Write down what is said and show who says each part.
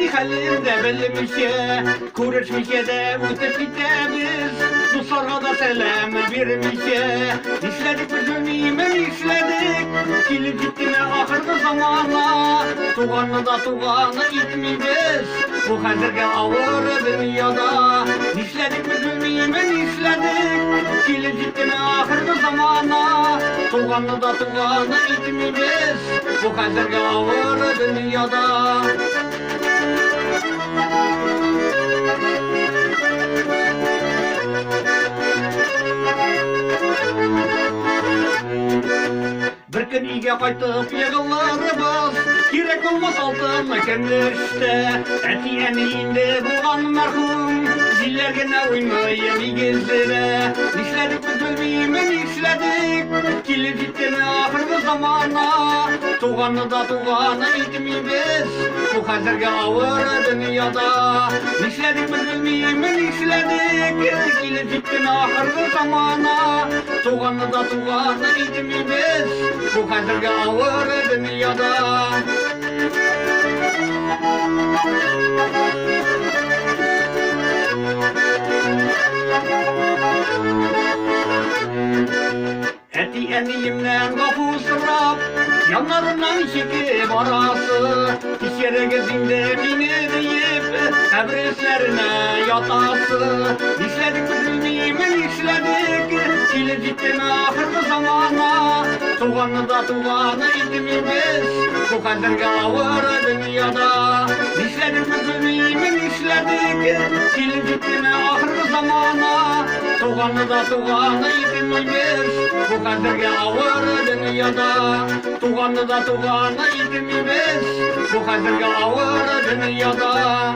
Speaker 1: halinde bellemişe Kuruşmişe de ötüp gidemiz Dostlarga da selam vermişe İşledik biz ölmeyimin işledik Kilip gittime ahırdı zamana Tuğanı da tuğanı itmeyeceğiz Bu hazırga ağır dünyada İşledik biz ölmeyimin işledik Kilip gittime ahırdı zamana Tuğanı da tuğanı itmeyeceğiz Bu hazırga ağır dünyada Bir gün iyice kaytıp yığılırız Gerek olmaz altın kemirişte Eti eniğinde bulan merhum Zillergene uymayın igizlere İşledik biz ölmeyimin işledik Kilip gittimi ahırdı zamana Tuğanı da tuğanı itmeyimiz Bu hazırga ağır dünyada İşledik biz ölmeyimin işledik Kilip gittimi ahırdı zamana Tuğanı da tuğanı itmeyimiz Bu hazırga ağır dünyada Eti eniyimden kapı sırap Yanlarından çekip arası Hiç yere gezinde bini deyip Ebreslerine yatası İşledik biz bilmeyimin işledik Kilip gittimi ahırdı zamana Tuğanı da tuğanı itmimiz Bu hazırga ağır dünyada İşledik biz bilmeyimin işledik Kilip gittimi ahırdı zamana Tuğanı da tuğanı itmimiz Bu hazırga ağır dünyada Tuğanı da tuğanı itmimiz Bu hazırga ağır dünyada